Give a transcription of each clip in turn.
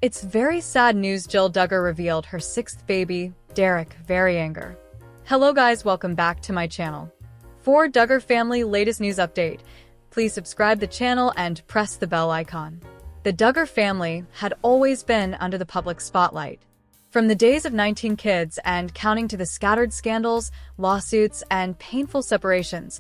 It's very sad news. Jill Duggar revealed her sixth baby, Derick, very anger. Hello guys, welcome back to my channel. For Duggar family latest news update, please subscribe the channel and press the bell icon. The Duggar family had always been under the public spotlight. From the days of 19 kids and counting to the scattered scandals, lawsuits, and painful separations,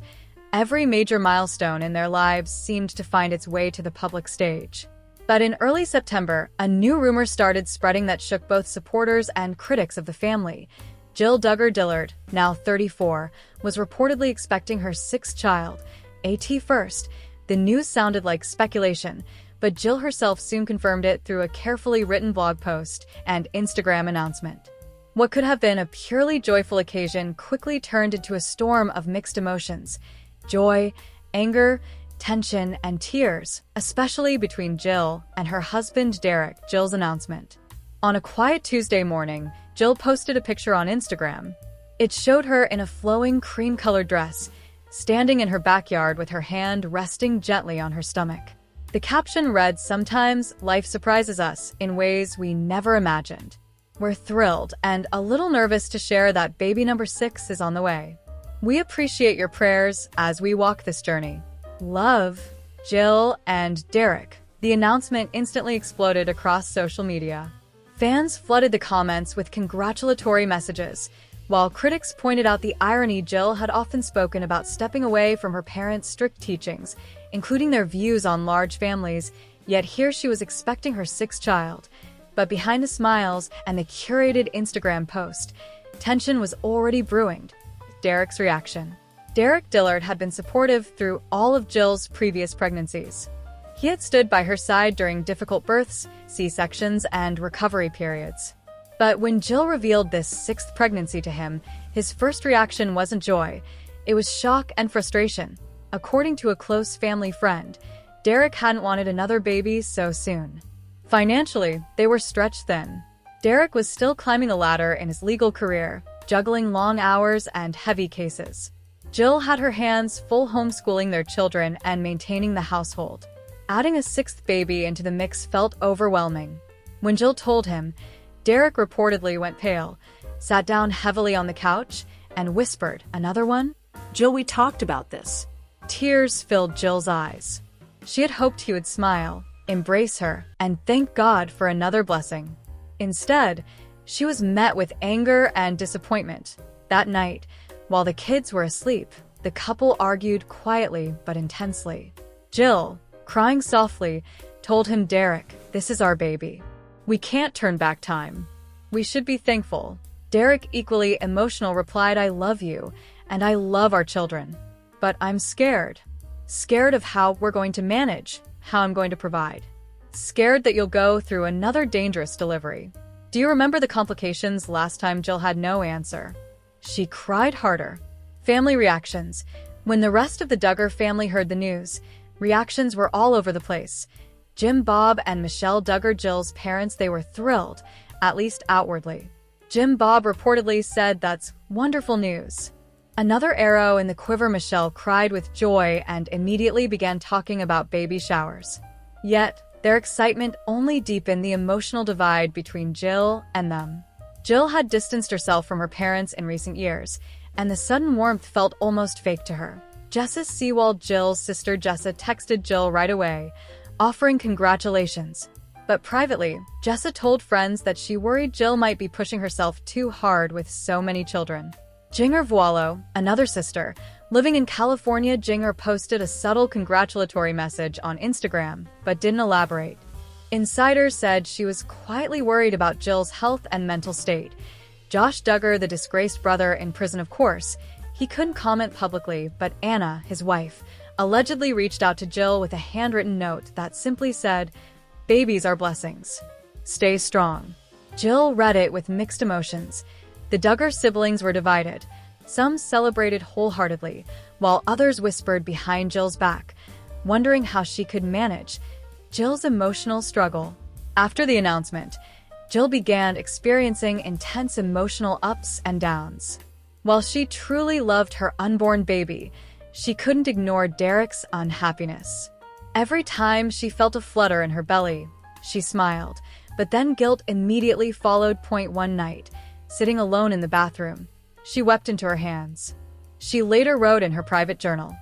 every major milestone in their lives seemed to find its way to the public stage. But in early September, a new rumor started spreading that shook both supporters and critics of the family. Jill Duggar, now 34, was reportedly expecting her sixth child, AT first. The news sounded like speculation, but Jill herself soon confirmed it through a carefully written blog post and Instagram announcement. What could have been a purely joyful occasion quickly turned into a storm of mixed emotions: joy, anger, tension, and tears, especially between Jill and her husband Derick. Jill's announcement. On a quiet Tuesday morning, Jill posted a picture on Instagram. It showed her in a flowing cream-colored dress, standing in her backyard with her hand resting gently on her stomach. The caption read, "Sometimes life surprises us in ways we never imagined." We're thrilled and a little nervous to share that baby number 6 is on the way. We appreciate your prayers as we walk this journey. Love, Jill and Derick. The announcement instantly exploded across social media. Fans flooded the comments with congratulatory messages, while critics pointed out the irony. Jill had often spoken about stepping away from her parents' strict teachings, including their views on large families, yet here she was expecting her sixth child. But behind the smiles and the curated Instagram post, tension was already brewing. Derick's reaction. Derick Dillard had been supportive through all of Jill's previous pregnancies. He had stood by her side during difficult births, C-sections, and recovery periods. But when Jill revealed this sixth pregnancy to him, his first reaction wasn't joy. It was shock and frustration. According to a close family friend, Derick hadn't wanted another baby so soon. Financially, they were stretched thin. Derick was still climbing the ladder in his legal career, juggling long hours and heavy cases. Jill had her hands full homeschooling their children and maintaining the household. Adding a sixth baby into the mix felt overwhelming. When Jill told him, Derick reportedly went pale, sat down heavily on the couch, and whispered, "Another one?" "Jill, we talked about this." Tears filled Jill's eyes. She had hoped he would smile, embrace her, and thank God for another blessing. Instead, she was met with anger and disappointment. That night, while the kids were asleep, the couple argued quietly but intensely. Jill, crying softly, told him, "Derick, this is our baby. We can't turn back time. We should be thankful." Derick, equally emotional, replied, "I love you, and I love our children. But I'm scared. Scared of how we're going to manage, how I'm going to provide. Scared that you'll go through another dangerous delivery." Do you remember the complications last time? Jill had no answer. She cried harder. Family reactions. When the rest of the Duggar family heard the news, reactions were all over the place. Jim, Bob, and Michelle Duggar, Jill's parents, they were thrilled, at least outwardly. Jim Bob reportedly said, "That's wonderful news." Another arrow in the quiver. Michelle cried with joy and immediately began talking about baby showers. Yet, their excitement only deepened the emotional divide between Jill and them. Jill had distanced herself from her parents in recent years, and the sudden warmth felt almost fake to her. Jessa Sewald, Jill's sister Jessa, texted Jill right away, offering congratulations. But privately, Jessa told friends that she worried Jill might be pushing herself too hard with so many children. Jinger Vuolo, another sister, living in California, Jinger posted a subtle congratulatory message on Instagram, but didn't elaborate. Insiders said she was quietly worried about Jill's health and mental state. Josh Duggar, the disgraced brother in prison, of course, he couldn't comment publicly, but Anna, his wife, allegedly reached out to Jill with a handwritten note that simply said, "Babies are blessings. Stay strong." Jill read it with mixed emotions. The Duggar siblings were divided. Some celebrated wholeheartedly, while others whispered behind Jill's back, wondering how she could manage Jill's emotional struggle. After the announcement, Jill began experiencing intense emotional ups and downs. While she truly loved her unborn baby, she couldn't ignore Derick's unhappiness. Every time she felt a flutter in her belly, she smiled, But then guilt immediately followed. One night, sitting alone in the bathroom, she wept into her hands. She later wrote in her private journal,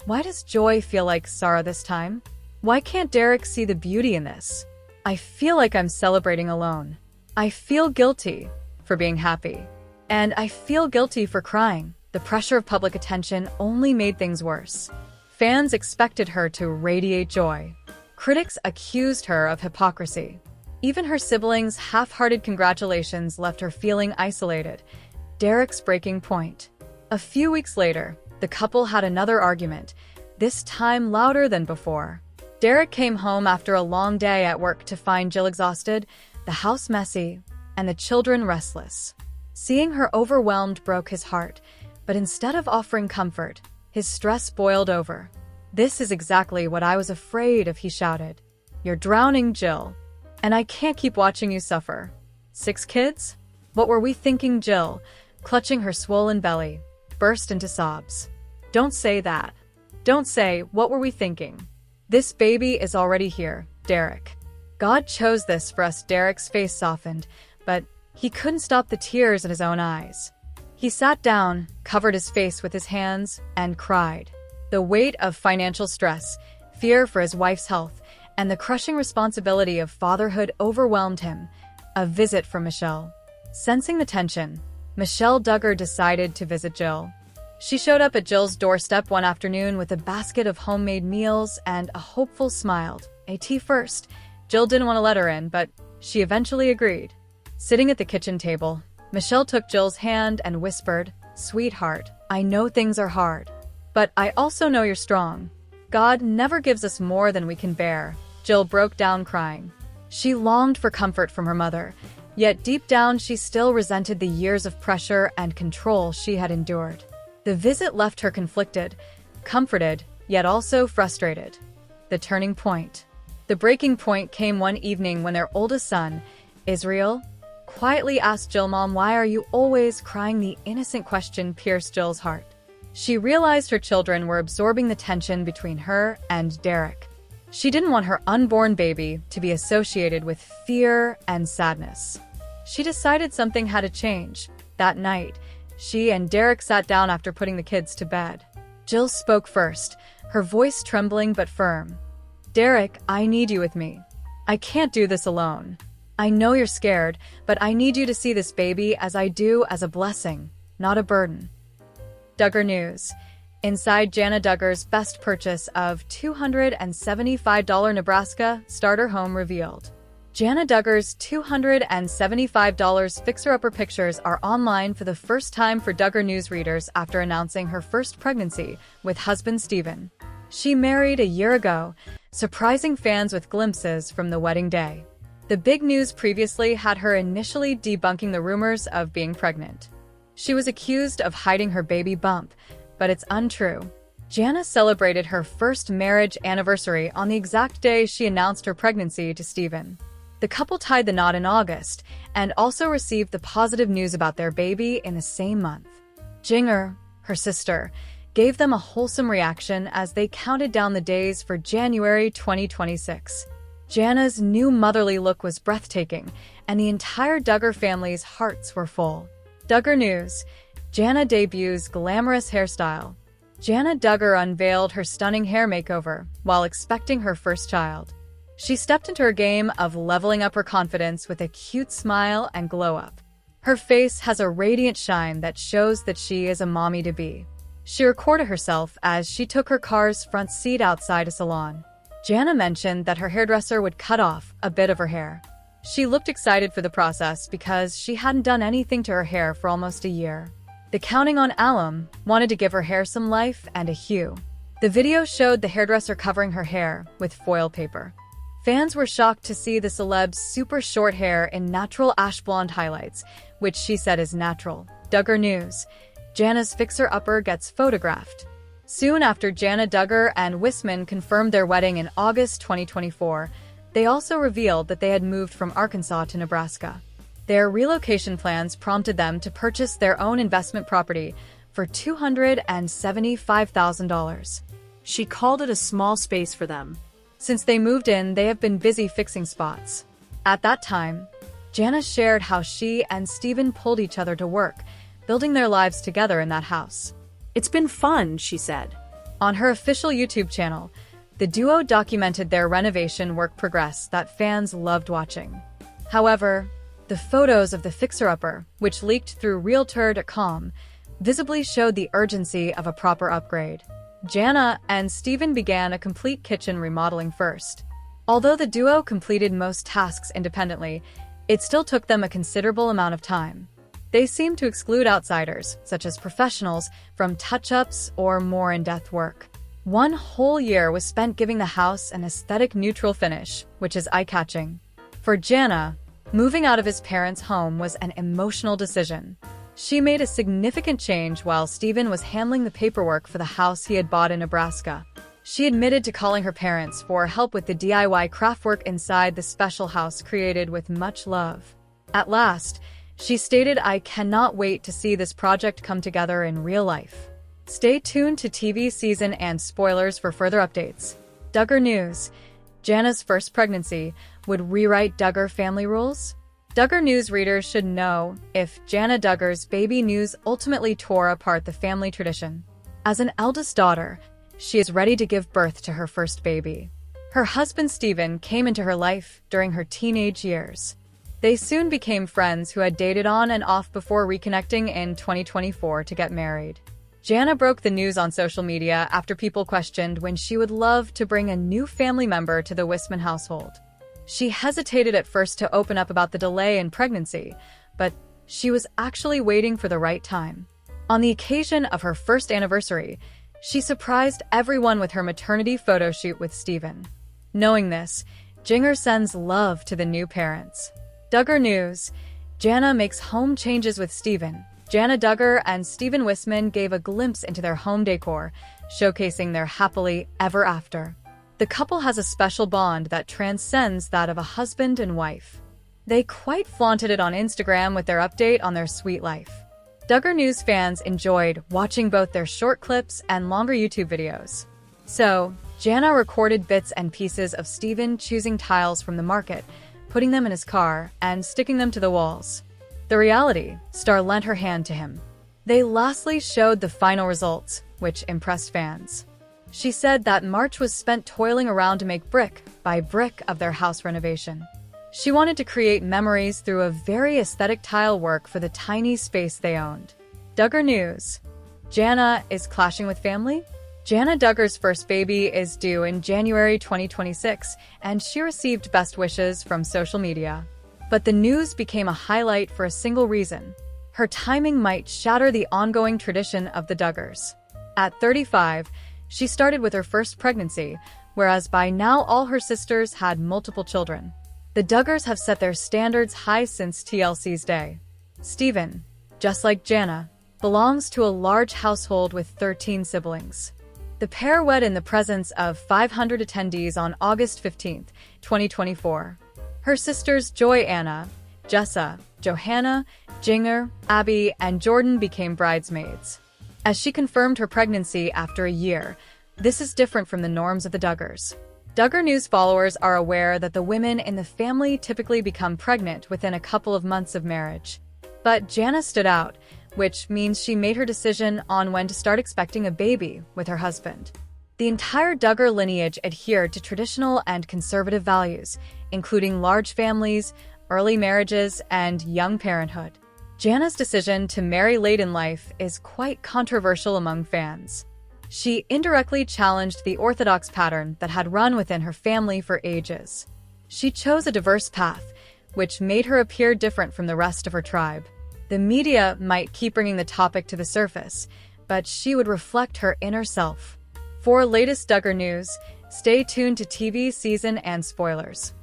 "Why does joy feel like sorrow this time? Why can't Derick see the beauty in this? I feel like I'm celebrating alone. I feel guilty for being happy. And I feel guilty for crying." The pressure of public attention only made things worse. Fans expected her to radiate joy. Critics accused her of hypocrisy. Even her siblings' half-hearted congratulations left her feeling isolated. Derick's breaking point. A few weeks later, the couple had another argument, this time louder than before. Derick came home after a long day at work to find Jill exhausted, the house messy, and the children restless. Seeing her overwhelmed broke his heart, but instead of offering comfort, his stress boiled over. "This is exactly what I was afraid of," he shouted. "You're drowning, Jill. And I can't keep watching you suffer. 6 kids? What were we thinking?" Jill, clutching her swollen belly, burst into sobs. "Don't say that. Don't say, 'What were we thinking?' This baby is already here, Derick. God chose this for us." Derick's face softened, but he couldn't stop the tears in his own eyes. He sat down, covered his face with his hands, and cried. The weight of financial stress, fear for his wife's health, and the crushing responsibility of fatherhood overwhelmed him. A visit from Michelle. Sensing the tension, Michelle Duggar decided to visit Jill. She showed up at Jill's doorstep one afternoon with a basket of homemade meals and a hopeful smile. "A tea first." Jill didn't want to let her in, but she eventually agreed. Sitting at the kitchen table, Michelle took Jill's hand and whispered, "Sweetheart, I know things are hard, but I also know you're strong. God never gives us more than we can bear." Jill broke down crying. She longed for comfort from her mother, yet deep down she still resented the years of pressure and control she had endured. The visit left her conflicted, comforted, yet also frustrated. The turning point. The breaking point came one evening when their oldest son, Israel, quietly asked Jill, "Mom, why are you always crying?" The innocent question pierced Jill's heart. She realized her children were absorbing the tension between her and Derick. She didn't want her unborn baby to be associated with fear and sadness. She decided something had to change. That night, she and Derick sat down after putting the kids to bed. Jill spoke first, her voice trembling but firm. "Derick, I need you with me. I can't do this alone. I know you're scared, but I need you to see this baby as I do, as a blessing, not a burden." Duggar News. Inside Jana Duggar's best purchase of $275 Nebraska starter home revealed. Jana Duggar's $275 fixer-upper pictures are online for the first time for Duggar News readers after announcing her first pregnancy with husband Steven. She married a year ago, surprising fans with glimpses from the wedding day. The big news previously had her initially debunking the rumors of being pregnant. She was accused of hiding her baby bump, but it's untrue. Jana celebrated her first marriage anniversary on the exact day she announced her pregnancy to Steven. The couple tied the knot in August and also received the positive news about their baby in the same month. Jinger, her sister, gave them a wholesome reaction as they counted down the days for January 2026. Jana's new motherly look was breathtaking, and the entire Duggar family's hearts were full. Duggar News. Jana debuts glamorous hairstyle. Jana Duggar unveiled her stunning hair makeover while expecting her first child. She stepped into her game of leveling up her confidence with a cute smile and glow-up. Her face has a radiant shine that shows that she is a mommy-to-be. She recorded herself as she took her car's front seat outside a salon. Jana mentioned that her hairdresser would cut off a bit of her hair. She looked excited for the process because she hadn't done anything to her hair for almost a year. The Counting on alum wanted to give her hair some life and a hue. The video showed the hairdresser covering her hair with foil paper. Fans were shocked to see the celeb's super short hair in natural ash blonde highlights, which she said is natural. Duggar News. Jana's fixer-upper gets photographed. Soon after Jana Duggar and Wisman confirmed their wedding in August 2024, they also revealed that they had moved from Arkansas to Nebraska. Their relocation plans prompted them to purchase their own investment property for $275,000. She called it a small space for them. Since they moved in, they have been busy fixing spots. At that time, Jana shared how she and Steven pulled each other to work, building their lives together in that house. "It's been fun," she said. On her official YouTube channel, the duo documented their renovation work progress that fans loved watching. However, the photos of the fixer-upper, which leaked through Realtor.com, visibly showed the urgency of a proper upgrade. Jana and Steven began a complete kitchen remodeling first. Although the duo completed most tasks independently, it still took them a considerable amount of time. They seemed to exclude outsiders, such as professionals, from touch-ups or more in-depth work. One whole year was spent giving the house an aesthetic neutral finish, which is eye-catching. For Jana, moving out of his parents' home was an emotional decision. She made a significant change while Steven was handling the paperwork for the house he had bought in Nebraska. She admitted to calling her parents for help with the DIY craftwork inside the special house created with much love. At last, she stated, "I cannot wait to see this project come together in real life." Stay tuned to TV season and spoilers for further updates. Duggar News: Jana's first pregnancy would rewrite Duggar family rules? Duggar News readers should know if Jana Duggar's baby news ultimately tore apart the family tradition. As an eldest daughter, she is ready to give birth to her first baby. Her husband Steven came into her life during her teenage years. They soon became friends who had dated on and off before reconnecting in 2024 to get married. Jana broke the news on social media after people questioned when she would love to bring a new family member to the Wisman household. She hesitated at first to open up about the delay in pregnancy, but she was actually waiting for the right time. On the occasion of her first anniversary, she surprised everyone with her maternity photo shoot with Steven. Knowing this, Duggar sends love to the new parents. Duggar News: Jana makes home changes with Steven. Jana Duggar and Steven Wisman gave a glimpse into their home decor, showcasing their happily ever after. The couple has a special bond that transcends that of a husband and wife. They quite flaunted it on Instagram with their update on their sweet life. Duggar News fans enjoyed watching both their short clips and longer YouTube videos. So, Jana recorded bits and pieces of Steven choosing tiles from the market, putting them in his car, and sticking them to the walls. The reality star lent her hand to him. They lastly showed the final results, which impressed fans. She said that March was spent toiling around to make brick by brick of their house renovation. She wanted to create memories through a very aesthetic tile work for the tiny space they owned. Duggar News: Jana is clashing with family? Jana Duggar's first baby is due in January 2026, and she received best wishes from social media. But the news became a highlight for a single reason: her timing might shatter the ongoing tradition of the Duggars. At 35, she started with her first pregnancy, whereas by now all her sisters had multiple children. The Duggars have set their standards high since TLC's day. Steven, just like Jana, belongs to a large household with 13 siblings. The pair wed in the presence of 500 attendees on August 15, 2024. Her sisters Joy Anna, Jessa, Johanna, Duggar, Abby, and Jordan became bridesmaids. As she confirmed her pregnancy after a year, this is different from the norms of the Duggars. Duggar News followers are aware that the women in the family typically become pregnant within a couple of months of marriage. But Jana stood out, which means she made her decision on when to start expecting a baby with her husband. The entire Duggar lineage adhered to traditional and conservative values, including large families, early marriages, and young parenthood. Jana's decision to marry late in life is quite controversial among fans. She indirectly challenged the orthodox pattern that had run within her family for ages. She chose a diverse path, which made her appear different from the rest of her tribe. The media might keep bringing the topic to the surface, but she would reflect her inner self. For latest Duggar news, stay tuned to TV season and spoilers.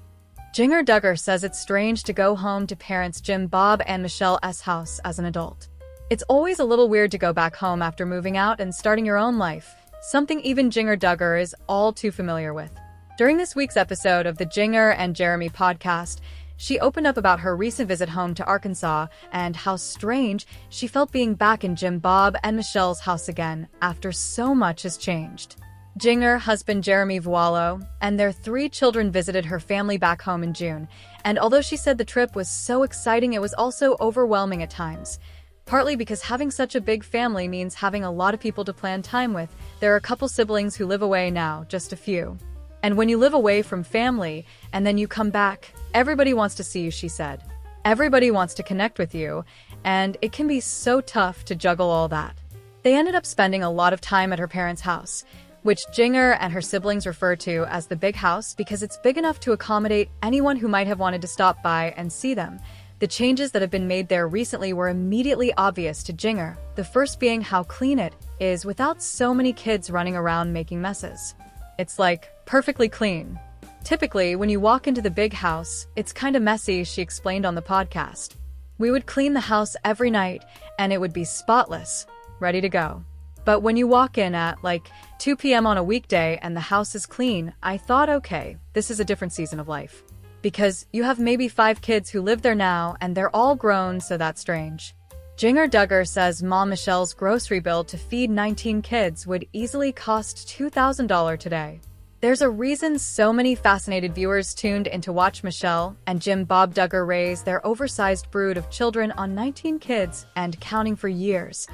Duggar Duggar says it's strange to go home to parents Jim Bob and Michelle S. house as an adult. It's always a little weird to go back home after moving out and starting your own life, something even Duggar Duggar is all too familiar with. During this week's episode of the Duggar and Jeremy podcast, she opened up about her recent visit home to Arkansas and how strange she felt being back in Jim Bob and Michelle's house again after so much has changed. Duggar, husband Jeremy Vuolo, and their 3 children visited her family back home in June, and although she said the trip was so exciting, it was also overwhelming at times. Partly because having such a big family means having a lot of people to plan time with. There are a couple siblings who live away now, just a few. And when you live away from family, and then you come back, everybody wants to see you, she said. Everybody wants to connect with you, and it can be so tough to juggle all that. They ended up spending a lot of time at her parents' house, which Duggar and her siblings refer to as the big house because it's big enough to accommodate anyone who might have wanted to stop by and see them. The changes that have been made there recently were immediately obvious to Duggar, the first being how clean it is without so many kids running around making messes. It's like perfectly clean. Typically, when you walk into the big house, it's kind of messy, she explained on the podcast. We would clean the house every night, and it would be spotless, ready to go. But when you walk in at like 2 p.m. on a weekday and the house is clean, I thought, okay, this is a different season of life. Because you have maybe 5 kids who live there now, and they're all grown, so that's strange. Duggar says Mom Michelle's grocery bill to feed 19 kids would easily cost $2,000 today. There's a reason so many fascinated viewers tuned in to watch Michelle and Jim Bob Duggar raise their oversized brood of children on 19 kids and counting for years.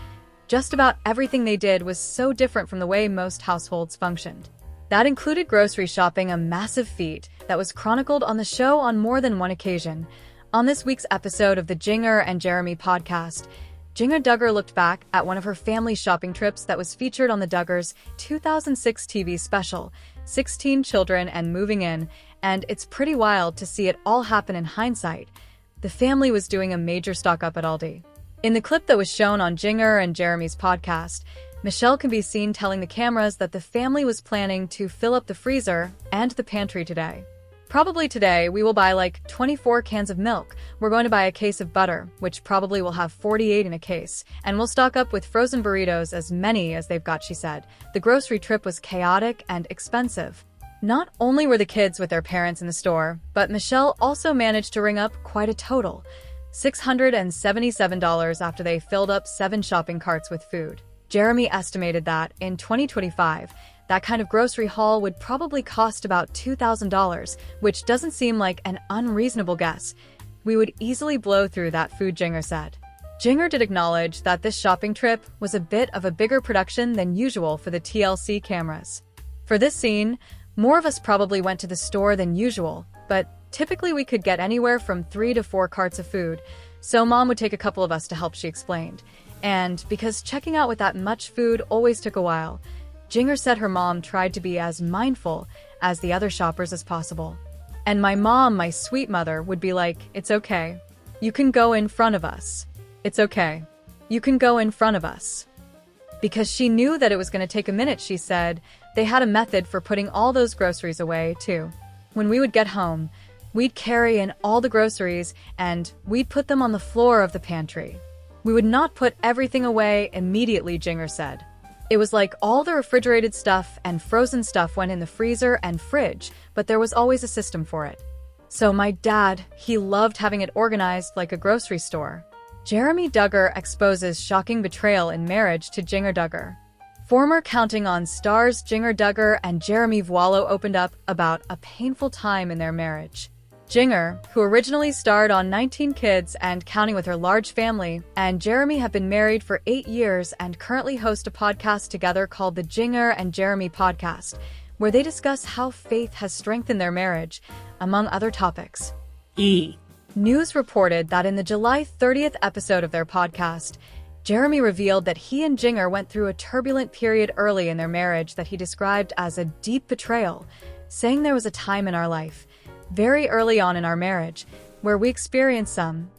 Just about everything they did was so different from the way most households functioned. That included grocery shopping, a massive feat that was chronicled on the show on more than one occasion. On this week's episode of the Duggar and Jeremy podcast, Duggar looked back at one of her family shopping trips that was featured on the Duggars' 2006 TV special, 16 Children and Moving In, and it's pretty wild to see it all happen in hindsight. The family was doing a major stock-up at Aldi. In the clip that was shown on Duggar and Jeremy's podcast, Michelle can be seen telling the cameras that the family was planning to fill up the freezer and the pantry today. Probably today, we will buy like 24 cans of milk. We're going to buy a case of butter, which probably will have 48 in a case, and we'll stock up with frozen burritos, as many as they've got, she said. The grocery trip was chaotic and expensive. Not only were the kids with their parents in the store, but Michelle also managed to ring up quite a total, $677 after they filled up 7 shopping carts with food. Jeremy estimated that, in 2025, that kind of grocery haul would probably cost about $2,000, which doesn't seem like an unreasonable guess. We would easily blow through that food, Duggar said. Duggar did acknowledge that this shopping trip was a bit of a bigger production than usual for the TLC cameras. For this scene, more of us probably went to the store than usual, but typically we could get anywhere from 3 to 4 carts of food, so Mom would take a couple of us to help, she explained. And because checking out with that much food always took a while, Duggar said her mom tried to be as mindful as the other shoppers as possible. And my mom, my sweet mother, would be like, "It's okay. You can go in front of us. It's okay. You can go in front of us." Because she knew that it was going to take a minute, she said. They had a method for putting all those groceries away, too. When we would get home, we'd carry in all the groceries and we'd put them on the floor of the pantry. We would not put everything away immediately, Duggar said. It was like all the refrigerated stuff and frozen stuff went in the freezer and fridge, but there was always a system for it. So my dad, he loved having it organized like a grocery store. Jeremy Duggar exposes shocking betrayal in marriage to Duggar. Former Counting On stars Duggar and Jeremy Vuolo opened up about a painful time in their marriage. Duggar, who originally starred on 19 Kids and Counting with her large family, and Jeremy have been married for 8 years and currently host a podcast together called the Duggar and Jeremy Podcast, where they discuss how faith has strengthened their marriage, among other topics. News reported that in the July 30th episode of their podcast, Jeremy revealed that he and Duggar went through a turbulent period early in their marriage that he described as a deep betrayal, saying there was a time in our life, very early on in our marriage, where we experienced some.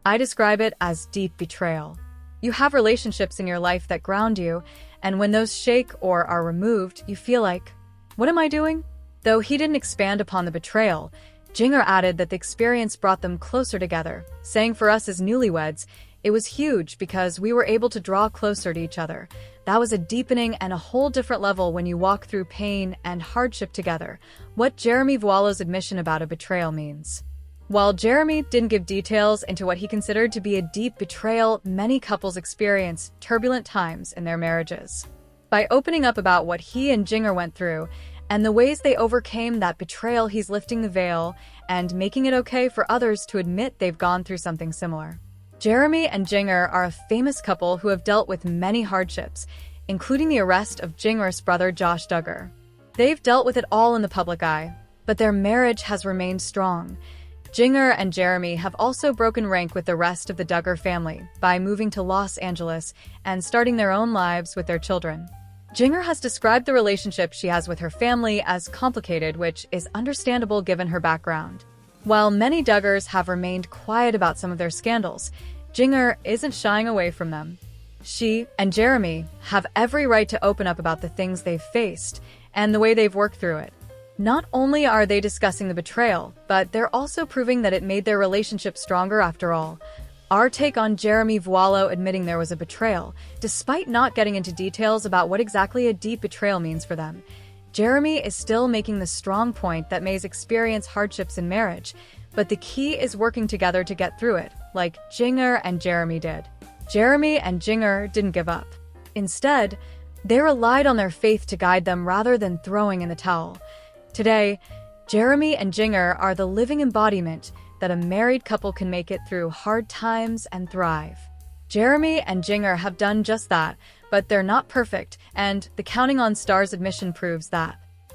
I describe it as deep betrayal. You have relationships in your life that ground you, and when those shake or are removed, you feel like, what am I doing? Though he didn't expand upon the betrayal, Duggar added that the experience brought them closer together, saying for us as newlyweds, it was huge because we were able to draw closer to each other. That was a deepening and a whole different level when you walk through pain and hardship together, what Jeremy Vuolo's admission about a betrayal means. While Jeremy didn't give details into what he considered to be a deep betrayal, many couples experience turbulent times in their marriages. By opening up about what he and Duggar went through and the ways they overcame that betrayal, he's lifting the veil and making it okay for others to admit they've gone through something similar. Jeremy and Duggar are a famous couple who have dealt with many hardships, including the arrest of Duggar's brother Josh Duggar. They've dealt with it all in the public eye, but their marriage has remained strong. Duggar and Jeremy have also broken rank with the rest of the Duggar family by moving to Los Angeles and starting their own lives with their children. Duggar has described the relationship she has with her family as complicated, which is understandable given her background. While many Duggars have remained quiet about some of their scandals, Duggar isn't shying away from them. She and Jeremy have every right to open up about the things they've faced and the way they've worked through it. Not only are they discussing the betrayal, but they're also proving that it made their relationship stronger after all. Our take on Jeremy Vuolo admitting there was a betrayal, despite not getting into details about what exactly a deep betrayal means for them. Jeremy is still making the strong point that Mays experience hardships in marriage, but the key is working together to get through it, like Duggar and Jeremy did. Jeremy and Duggar didn't give up. Instead, they relied on their faith to guide them rather than throwing in the towel. Today, Jeremy and Duggar are the living embodiment that a married couple can make it through hard times and thrive. Jeremy and Duggar have done just that, but they're not perfect, and the Counting on Stars admission proves that.